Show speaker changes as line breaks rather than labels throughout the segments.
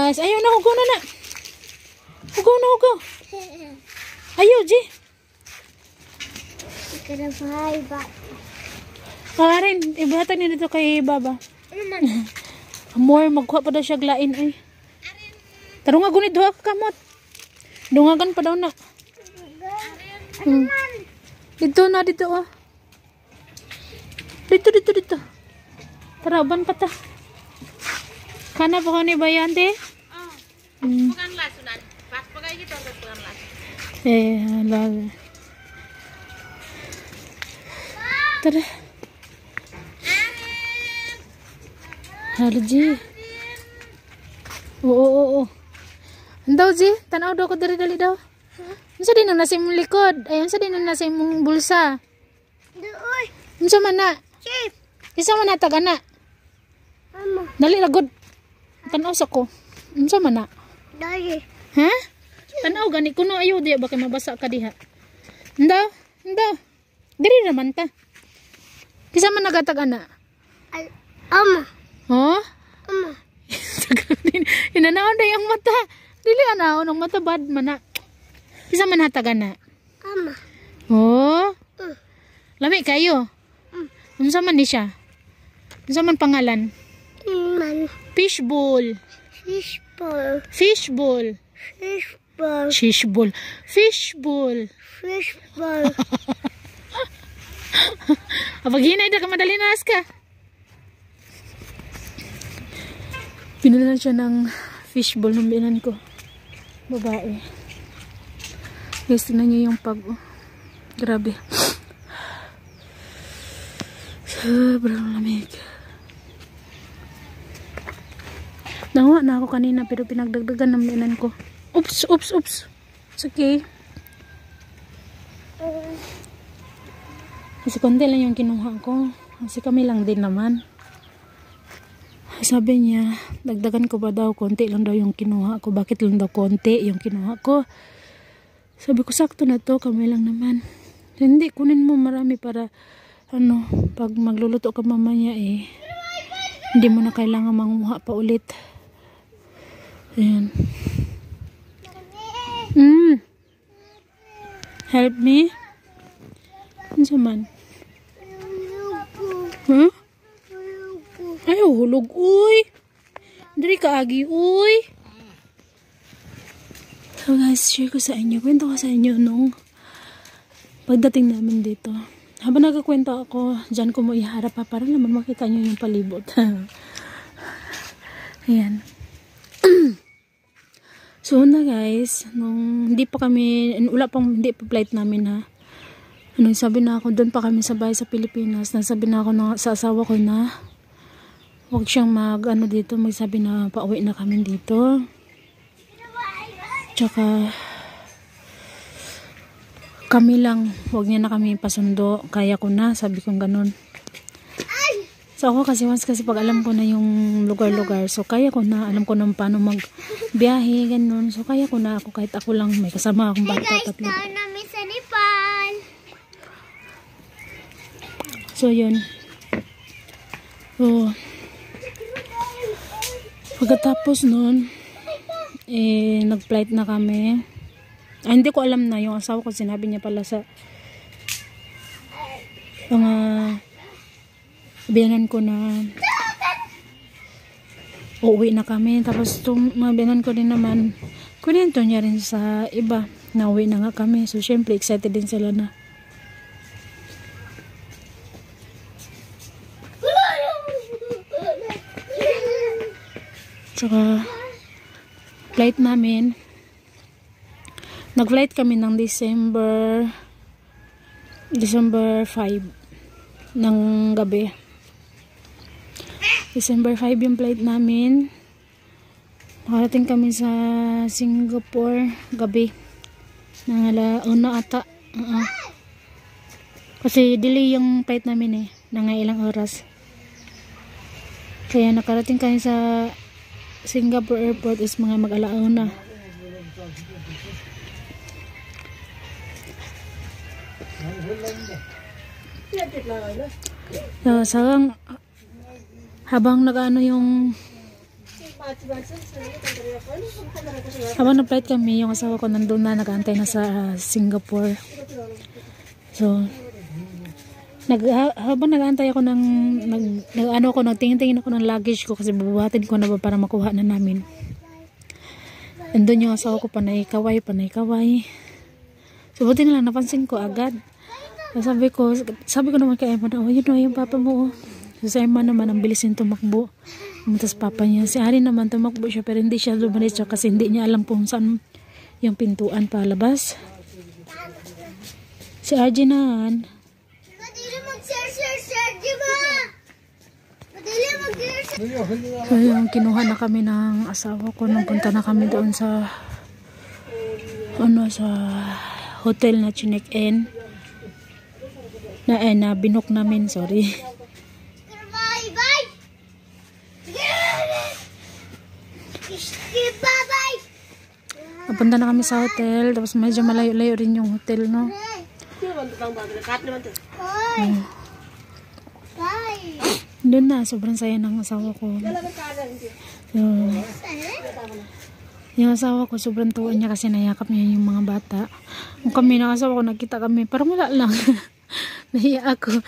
guys. Ayaw na, hugo na. Hugo. Ayaw, G. Karin, ibahatag niya dito kay Baba. More, magkuha pa daw siya glain ay. Tarong nga gunit doha kamot. Dungagan pa daw na. Dito na, dito ah. Dito. Taraban pa ta. Kana pa ko ni Bayante?
Bukan las, sunan. Pas pakai gitu, bukan las.
Halal. Tara. Halo, Ji. Oo. Andaw, Ji. Tanaw daw ko dali daw. Unsa din ang nasa imong likod? Ay, unsa din ang nasa imong bulsa?
Doy.
Unsa man na?
Chip.
Isa man na tagana. Dali lagod. Tanaw sa ko. Unsa man na?
Doy.
Ha? Tanaw gani kuno ayo di ba kay mabasa ka diha. Ndaw. Diri naman ta. Kisa man nagatag-ana?
Ama.
Oh?
Ama.
Inanaon na yung mata. Dili anaon ang mata bad man na. Kisa man hatag-ana?
Ama.
Oh? Lami kayo. Unsa man ni siya? Unsa man pangalan?
Man.
Fishbowl.
Fishball.
Apag hinay na ka madali nas ka. Pinalan siya ng fishbowl ng binan ko. Babae. Guys, tingnan niyo yung pag. Grabe. Sobrang lamig. Nawa na ako kanina pero pinagdagdagan ng binan ko. Oops. It's okay. Kasi konti lang yung kinuha ko. Kasi kami lang din naman. Sabi niya, dagdagan ko ba daw? Konti lang daw yung kinuha ko. Bakit lang daw konti yung kinuha ko? Sabi ko, sakto na to. Kami lang naman. Hindi, kunin mo marami para pag magluluto ka mamaya hindi mo na kailangan manguha pa ulit. Ayan. Help me? Ano man? Huh? Ayaw, hulog, uy. Dari ka agi, uy. So guys, share ko sa inyo. Kwento ko sa inyo nung pagdating namin dito. Habang nagkakwento ako, dyan ko mo iharap pa para naman makita nyo yung palibot. Ayan. So na guys, nung hindi pa flight namin ha. Sabi na ako, doon pa kami sa bahay sa Pilipinas. Nasabi na ako sa asawa ko na huwag siyang magsabi na pauwi na kami dito. Tsaka kami lang, huwag niya na kami pasundo. Kaya ko na, sabi kong ganun. So ako kasi pag alam ko na yung lugar-lugar, so kaya ko na, alam ko na paano magbiyahe, ganun. So kaya ko na ako, kahit ako lang, may kasama akong bata, tatlo.
Namin sa Nepal.
So yun. So pagkatapos nun, nag-flight na kami. Hindi ko alam na, yung asawa ko sinabi niya pala sa mga biyanan ko na uuwi na kami. Tapos itong mga biyanan ko din naman, kunento niya rin sa iba na uwi na nga kami. So syempre excited din sila na. Tsaka flight namin, nag-flight kami ng December 5 ng gabi. December 5 yung flight namin. Nakarating kami sa Singapore gabi ng alauna ata. Kasi delay yung flight namin ng ilang oras. Kaya nakarating kami sa Singapore airport is mga mag-alauna. So, habang nag-ano yung Habang na-flight kami, yung asawa ko nandun na, nag-aantay na sa Singapore. So, habang nag-aantay ako nagtingin-tingin ako ng luggage ko kasi babawatin ko na ba para makuha na namin. Andun yung asawa ko, panay kaway. So, buti na lang, napansin ko agad. So, sabi ko naman kay Emma, oh, yun o, yung papa mo. So, si Emma naman, ang bilis yung tumakbo. Tapos papa niya, si Ari naman, tumakbo siya, pero hindi siya lumalis kasi hindi niya alam kung saan yung pintuan palabas. Si RJ naman, so yung kinuha na kami ng asawa ko nung punta na kami doon sa sa hotel na chinek-in na binook namin, sorry. Napunta na kami sa hotel, tapos medyo malayo-layo rin yung hotel, no? Doon na, sobrang saya ng asawa ko. So, yung asawa ko, sobrang tuwa niya kasi nayakap niya yung mga bata. Kung kami ng asawa ko, nakita kami, parang wala lang. Nahiya ako.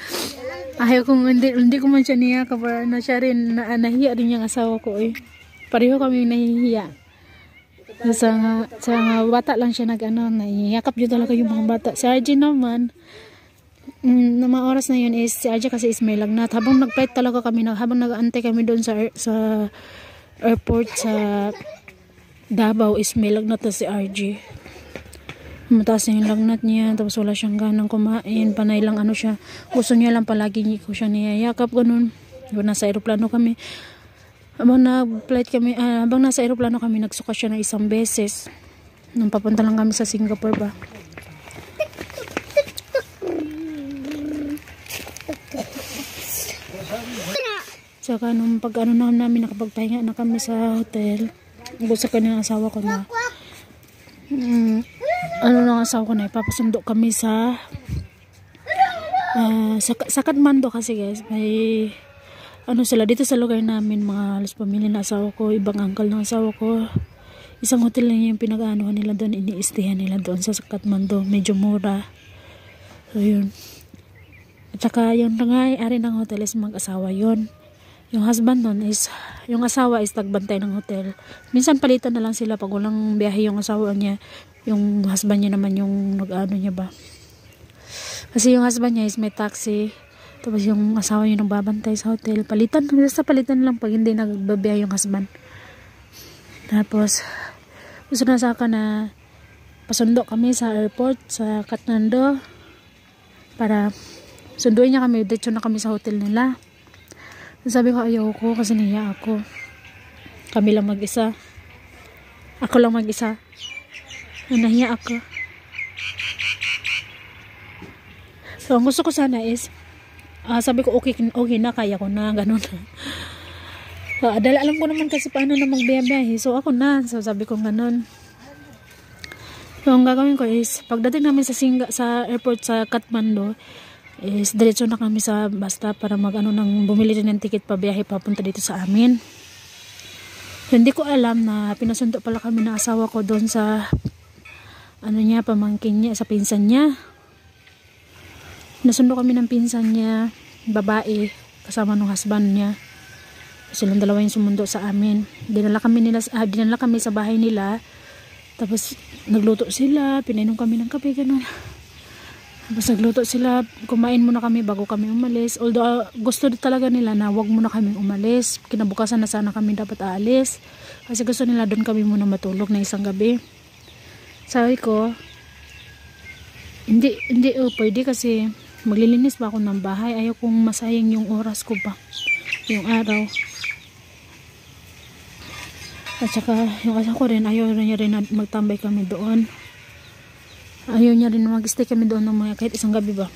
Ayaw kong, hindi ko man siya niyakap, parang na siya rin, nahiya rin yung asawa ko eh. Pareho kami nahihiya. Sa bata lang siya naiyakap yun talaga yung mga bata. Si RJ naman, na mga oras na yun is, si RJ kasi is may lagnat. Habang nag-flight talaga kami, habang nag-aantay kami doon sa airport sa Davao is may lagnat na si RJ. Mataas na yung lagnat niya, tapos wala siyang ganang kumain, panay lang siya. Gusto niya lang palagi ko siya niyayakap, ganun. Nasa aeroplano kami. Habang nasa aeroplano kami, nagsuka siya ng isang beses. Nung papunta lang kami sa Singapore ba. Saka nung namin, nakapagpahinga na kami sa hotel. Gusto ka ng asawa ko na ipapasundo kami sa Kathmandu kasi guys, may sila dito sa lugar namin, mga halos pamilya na asawa ko, ibang uncle ng asawa ko. Isang hotel lang yung pinag-aanohan nila doon, ini-stayhan nila doon sa Kathmandu, medyo mura. So yun. At saka yung nangyayari ng hotel is mag-asawa yun. Yung husband nun is, yung asawa is tagbantay ng hotel. Minsan palitan na lang sila pag walang biyahe yung asawa niya. Yung husband niya naman yung nag-ano niya ba. Kasi yung husband niya is may taxi. Tapos yung asawa niya nang babantay sa hotel. Palitan lang pag hindi nagbabiyahe yung husband. Tapos, gusto na saka na pasundo kami sa airport sa Kathmandu. Para sunduin niya kami. Dito na kami sa hotel nila. Sabi ko ayaw ko kasi niya ako. Kami lang mag-isa. Ako lang mag-isa. Nahiya ako. So, ang gusto ko sana is sabi ko okay na, kaya ko na, ganun. So, alam ko naman kasi paano na magbiyahe. So, ako na. So, sabi ko ganun. So, ang gagawin ko is, pagdating namin sa airport sa Kathmandu, is diretso na kami sa basta para bumili rin ng ticket pabiyahe papunta dito sa amin. So, hindi ko alam na pinasundo pala kami ng asawa ko doon sa pamangkin niya, sa pinsan niya. Nasundo kami ng pinsan niya, babae, kasama ng husband niya. Silang dalawa yung sumundo sa amin. Dinala kami sa bahay nila. Tapos nagluto sila, pinainom kami ng kape, ganun. Tapos nagluto sila, kumain muna kami bago kami umalis. Although gusto talaga nila na wag muna kami umalis. Kinabukasan na sana kami dapat aalis. Kasi gusto nila doon kami muna matulog na isang gabi. Sabi ko, hindi pwede kasi maglilinis ba ako ng bahay. Ayaw kong masayang yung oras ko ba, yung araw. At saka yung asawa ko rin, ayaw niya rin na magtambay kami doon. Ayaw niya rin na mag-stay kami doon ng kahit isang gabi ba.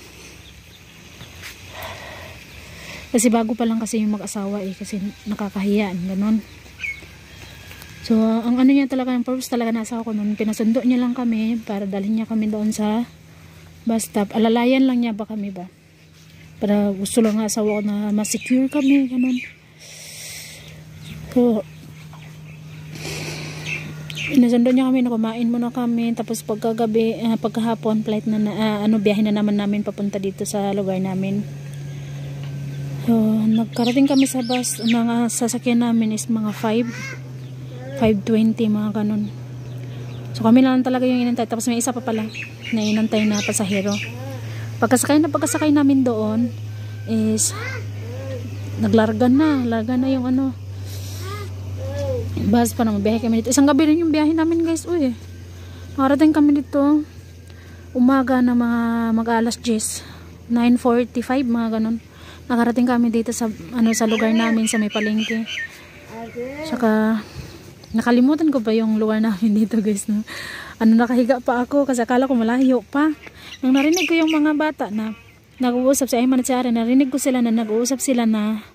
Kasi bago pa lang kasi yung mag-asawa kasi nakakahiyaan, ganun. So, ang niya talaga, yung purpose talaga na asawa ko noon, pinasundo niya lang kami para dalhin niya kami doon sa bus stop. Alalayan lang niya ba kami ba? Para gusto lang nga asawa ko na ma-secure kami, ganun. So, Inasundo niya kami na kumain muna kami. Tapos pagkagabi, pagkahapon, flight na, biyahe na naman namin papunta dito sa lugar namin. So, nagkarating kami sa bus. Mga sasakyan namin is mga 5:20, mga ganun. So kami lang talaga yung inantay. Tapos may isa pa pala na inantay na pasahero. Pagkasakay namin doon is larga na yung bus pa na mabiyahe kami dito. Isang gabi rin yung biyahe namin, guys. Uy, nakarating kami dito umaga na mga mag-alas 10, 9:45, mga ganun. Nakarating kami dito sa sa lugar namin sa may palengke. Saka nakalimutan ko pa yung lugar namin dito, guys, no? Nakahiga pa ako kasi akala ko malayo pa. Nang narinig ko yung mga bata na nag-uusap si Ayman at si Aaron, narinig ko sila na nag-uusap sila na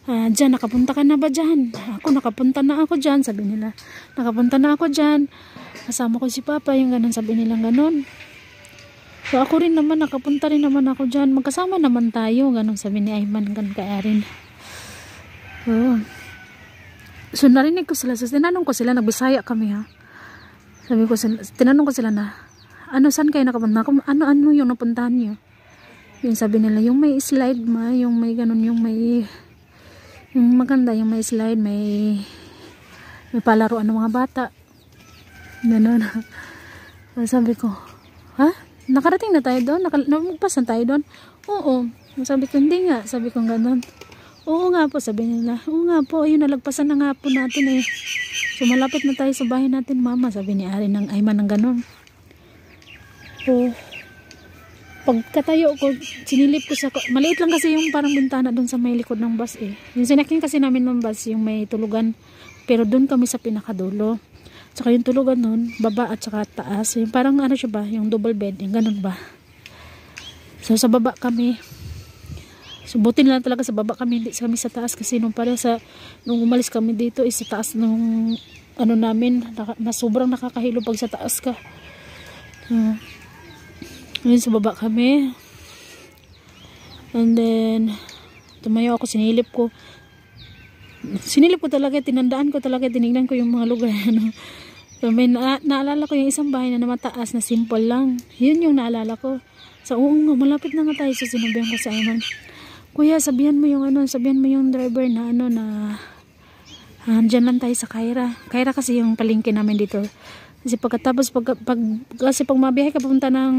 dyan, nakapunta ka na ba dyan? Ako, nakapunta na ako dyan, sabi nila. Nakapunta na ako dyan. Kasama ko si Papa, yung ganun, sabi nilang ganun. So ako rin naman, nakapunta rin naman ako dyan. Magkasama naman tayo, ganun sabi ni Ayman kan kay Aaron. So narinig ko sila, so tinanong ko sila, nagbisaya kami ha. Sabi ko sila, tinanong ko sila na, saan kayo nakapunta? Ano yung napuntahan niyo? Yung sabi nila, yung may slide yung may ganun, yung maganda, yung may slide, may palaruan ng mga bata. Ganun. Sabi ko, ha? Nakarating na tayo doon? Namugpas na tayo doon? Oo. Sabi ko, hindi nga. Sabi ko ganun. Oo nga po, sabi nila. Oo nga po, ayun, nalagpasan na nga po natin eh. So malapit na tayo sa bahay natin, mama, sabi ni Ari ng Ayman ng ganun. So pagkatayo ko, sinilip ko sa, maliit lang kasi yung parang bintana doon sa may likod ng bus eh. Yung sinakyan kasi namin ng bus, yung may tulugan, pero doon kami sa pinakadulo. Tsaka yung tulugan nun, baba at saka taas. Yung parang siya ba, yung double bed, yung ganun ba. So sa baba kami. So buti na lang talaga sa baba kami, hindi kami sa taas kasi nung umalis kami dito, sa taas nung namin, sobrang nakakahilo pag sa taas ka. Ngayon sa baba kami. And then tumayo ako, sinilip ko talaga, tinandaan ko talaga, tinignan ko yung mga lugar. So may naalala ko yung isang bahay na mataas na simple lang. Yun yung naalala ko. So malapit na nga tayo. So sinabihan ko sa Ayman, kuya, sabihan mo yung driver na dyan lang tayo sa Kyra. Kyra kasi yung palengke namin dito. Kasi pagkatapos pag mabiyahe ka papunta ng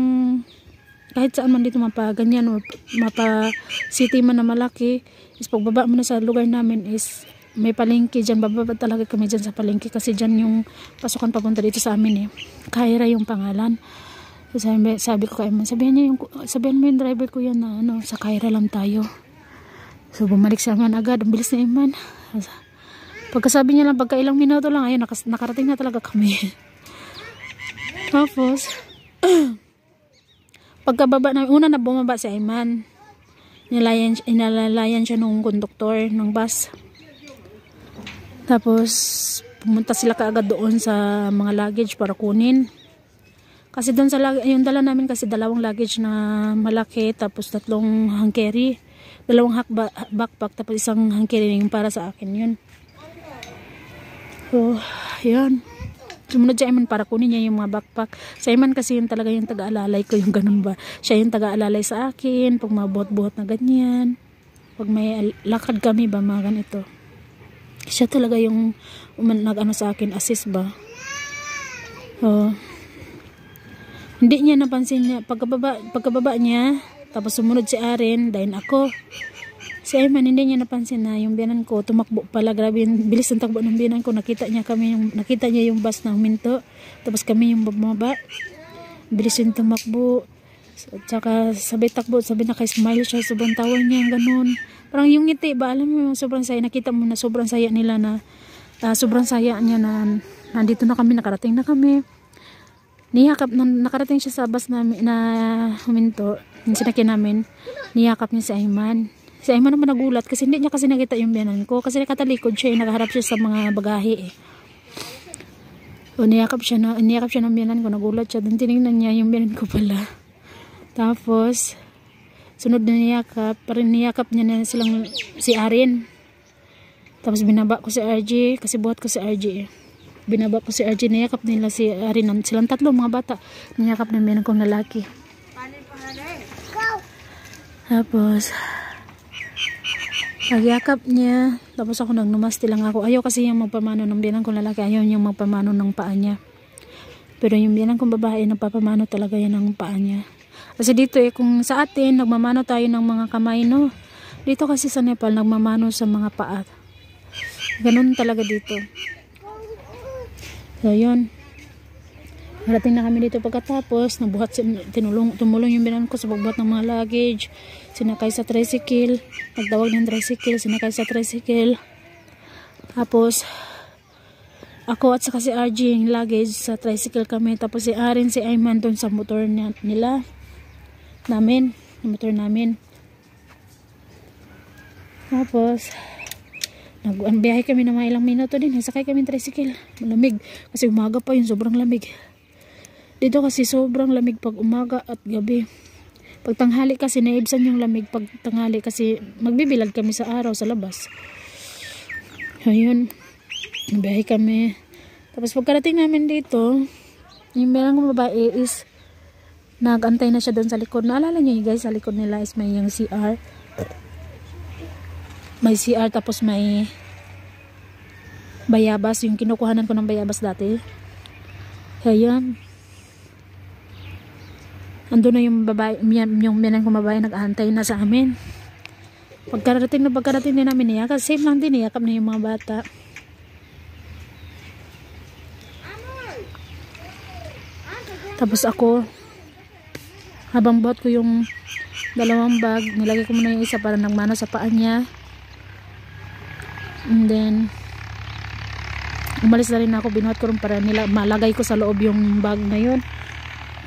kahit saan man dito, ganyan o mapa city man na malaki, is pagbaba mo na sa lugar namin is may palengke dyan. Bababa talaga kami dyan sa palengke kasi dyan yung pasukan papunta dito sa amin eh. Kyra yung pangalan. So sabi ko kay Ayman, sabihan mo yung driver ko yan na sa Kyra lang tayo. So bumalik siya man agad, ang bilis ni Ayman. Pagkasabi niya lang, pagka ilang minuto lang, ayun, nakarating na talaga kami. Tapos pagkababa na, una na bumaba si Ayman, inalalayan siya nung konduktor ng bus. Tapos pumunta sila kaagad doon sa mga luggage para kunin. Kasi doon sa yung dala namin kasi 2 luggage na malaki, tapos 3 hand carry, 2 backpack, tapos 1 hand carry yung para sa akin yun. So yun, sumunod si Ayman para kunin niya yung mga backpack. Si Ayman kasi yung talaga yung taga-alalay ko, yung ganun ba. Siya yung taga-alalay sa akin pag mabuhat-buhat na ganyan, pag may lakad kami ba, mga ganito. Siya talaga yung sa akin, assist ba. Hindi niya napansin niya pagkababa niya, tapos sumunod si Aaron, dahil ako. Si Ayman hindi niya napansin na yung biyanan ko tumakbo pala. Grabe yung bilis ng takbo ng biyanan ko. Nakita niya yung bus na huminto, tapos kami yung bumaba. Bilis yung tumakbo. Tsaka sabay takbo, sabay naka-smile siya, sobrang tawa niya, yung ganun. Parang yung ngiti ba, alam mo, sobrang saya. Nakita mo na sobrang saya nila na sobrang saya niya na nandito na kami, nakarating na kami. Niyakap, nakarating siya sa bus na huminto, yung sinakyan namin, niyakap niya si Ayman. Si Ayman naman nagulat kasi hindi niya kasi nakita yung biyanan ko, kasi nakatalikod siya, nakaharap siya sa mga bagahe eh. So niyakap siya ng biyanan ko, nagulat siya, then tinignan niya yung biyanan ko pala. Tapos sunod na niyakap niya na si Aaron. Tapos binaba ko si RJ kasi buhat ko si RJ eh. binaba ko si RJ, niyakap nila si Arinan. Silang tatlo mga bata. Niyakap na meron kong lalaki. Tapos, nagyakap niya. Tapos ako nagnumasti lang ako. Ayaw kasi yung magpamano ng biyanan kong lalaki. Ayaw yung magpamano ng paa niya. Pero yung biyanan kong babae, nagpapamano talaga yan ng paa niya. Kasi dito kung sa atin, nagmamano tayo ng mga kamay, no? Dito kasi sa Nepal, nagmamano sa mga paa. Ganun talaga dito. So, yun. Marating na kami dito pagkatapos. Tumulong yung binan ko sa pagbuhat ng mga luggage. Sinakay sa tricycle. Nagtawag ng tricycle. Sinakay sa tricycle. Tapos, ako at saka si RJ yung luggage sa tricycle kami. Tapos si Arin, si Ayman doon sa motor nila. Namin. Yung motor namin. Tapos, nag-biyahe kami na mga ilang minuto din. Nagsakay kami ng tricycle. Malamig. Kasi umaga pa yun. Sobrang lamig. Dito kasi sobrang lamig pag umaga at gabi. Pag tanghali kasi naibsan yung lamig pag tanghali kasi magbibilad kami sa araw sa labas. Ayun. Biyahe kami. Tapos pagkarating namin dito, yung merang babae is nagantay na siya doon sa likod. Naalala niyo guys, sa likod nila is may yung CR. May CR tapos may bayabas. Yung kinukuhanan ko ng bayabas dati. Ayun. Ando na yung babae, yung minang kong babae nag-aantay na sa amin. Pagkarating din namin niyakap. Same lang din, niyakap na yung mga bata. Tapos ako, habang buhat ko yung dalawang bag, nilagay ko muna yung isa para nagmano sa paa niya. And then, umalis na rin ako, binuhat ko rin para malagay ko sa loob yung bag na yun.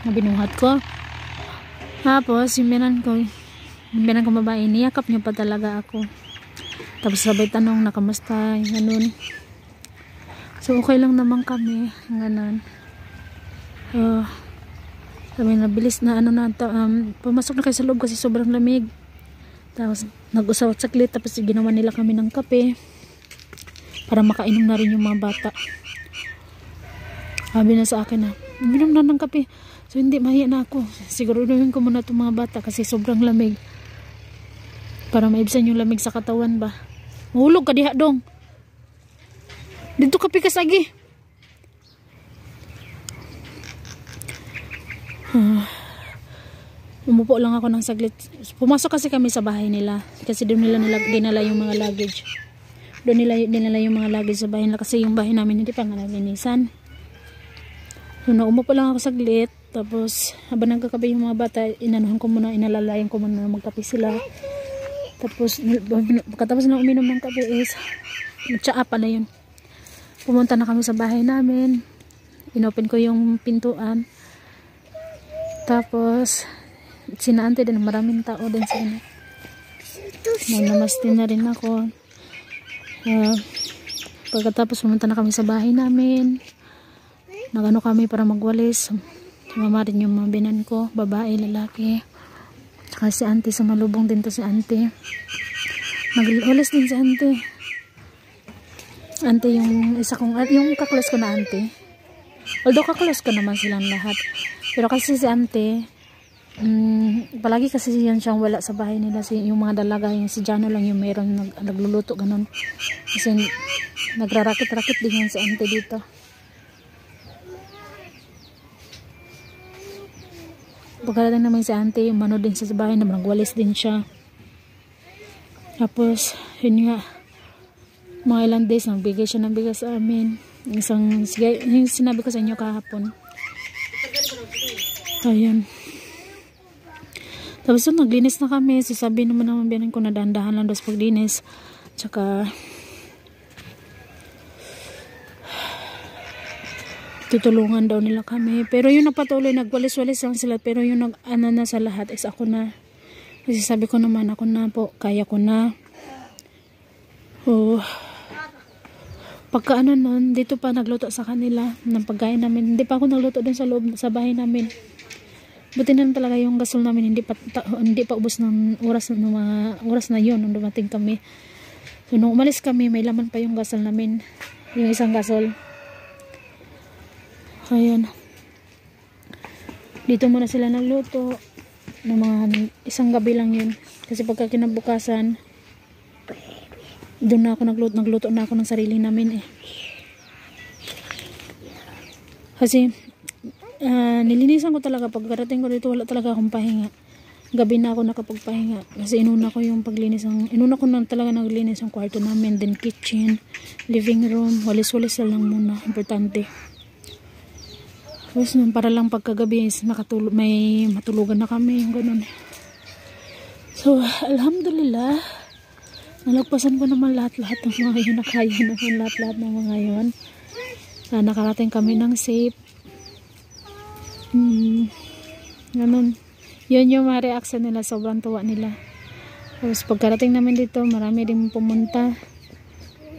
Na binuhat ko. Tapos, yung binan ko babae, niyakap niya pa talaga ako. Tapos sabay tanong na kamusta, ganun. So, okay lang naman kami, ganun. Sabi na, bilis na, pumasok na kayo sa loob kasi sobrang lamig. Tapos, nag-usawat saglit, tapos ginawa nila kami ng kape. Para makainom na rin yung mga bata. Sabi na sa akin na, uminom na ng kape. So hindi, mahiya na ako. Siguruduhin ko muna itong mga bata kasi sobrang lamig. Para maibsan yung lamig sa katawan ba. Mahulog ka diha dong. Dito kape ka sagi. Umupo lang ako ng saglit. Pumasok kasi kami sa bahay nila. Kasi doon nila dinala yung mga luggage. Doon nila dinala yung mga luggage sa bahay nila. Kasi yung bahay namin hindi pa nga nalinisan. So umupo lang ako saglit. Tapos habang nagkakape yung mga bata, inanuhan ko muna, inalalayan ko muna na magkape sila. Tapos pagkatapos na uminom ng kape is magtsaa pala yun. Pumunta na kami sa bahay namin. Inopen ko yung pintuan. Tapos sinaante din, maraming tao din sila. Namaste na rin ako. Pagkatapos pumunta na kami sa bahay namin. Nagano kami para magwalis. Mama rin yung mga binan ko, babae, lalaki. Saka si auntie, sumalubong din to si auntie. Nagwalis din si auntie. Auntie yung isa kong, yung kaklos ko na auntie. Although kaklos ko naman silang lahat. Pero kasi si auntie, palagi kasi yan siyang wala sa bahay nila. Yung mga dalaga, yung si Jano lang yung meron nagluluto, ganun. Kasi nagrarakit-rakit din yan si auntie dito. Pagkarating naman si auntie, umano din sa bahay na nagwalis din siya. Tapos, yun nga, mga ilang days, nagbigay siya ng bigas sa amin. Yung sinabi ko sa inyo kahapon. Ayun. Tapos yun, naglinis na kami. Sasabi naman biyanan ko na dahan-dahan lang dos paglinis. Tsaka, tutulungan daw nila kami. Pero yung napatuloy, nagwalis-walis lang sila. Pero yung na sa lahat is ako na. Kasi sabi ko naman, ako na po. Kaya ko na. Pagka nun, dito pa nagluto sa kanila ng pagkain namin. Hindi pa ako nagluto dun sa loob, sa bahay namin. Buti na talaga yung gasol namin. Hindi pa ubos ng oras na yun nung dumating kami. So nung umalis kami, may laman pa yung gasol namin. Yung isang gasol. Ayan. Dito muna sila nagluto. Ng mga isang gabi lang yun. Kasi pagka kinabukasan, doon na ako nagluto na ako ng sarili namin eh. Kasi, nilinisan ko talaga. Pagkarating ko dito, wala talaga akong pahinga. Gabi na ako nakapagpahinga. Kasi inuna ko yung paglinis. Inuna ko na talaga naglinis ang kwarto namin. Then kitchen, living room. Walis-walis lang muna. Importante. Tapos para lang pagkagabi may matulugan na kami. Yung ganun. So, alhamdulillah. Nalagpasan ko naman lahat-lahat ng mga yun. Nakaya naman lahat-lahat ng mga yun. Nakarating kami ng safe. Ganun. Yun yung mga reaction nila. Sobrang tuwa nila. Tapos pagkarating namin dito, marami din pumunta.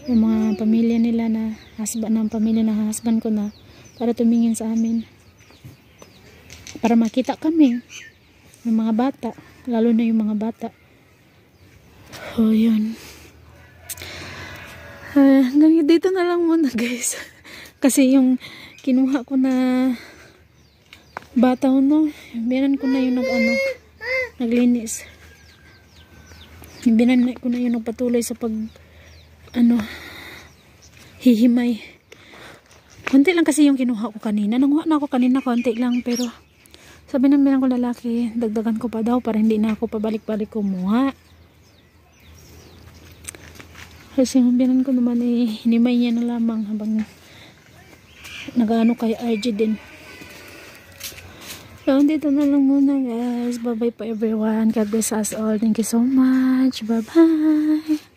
Yung mga pamilya nila na husband ng pamilya ng husband ko na para tumingin sa amin. Para makita kami ng mga bata. Lalo na yung mga bata. Oh, yun. Hanggang dito na lang muna guys. Kasi yung kinuha ko na bata no, binan ko na yung naglinis. Binan ko na yung nagpatuloy sa hihimay. Konti lang kasi yung kinuha ko kanina. Nanguha na ako kanina, konti lang. Pero sabi ng bilang ko lalaki, dagdagan ko pa daw para hindi na ako pabalik-balik kumuha. Kasi yung binan ko naman hinimay niya na lamang habang nag-ano kay RG din. So, dito na lang muna guys. Bye-bye po everyone. God bless us all. Thank you so much. Bye-bye.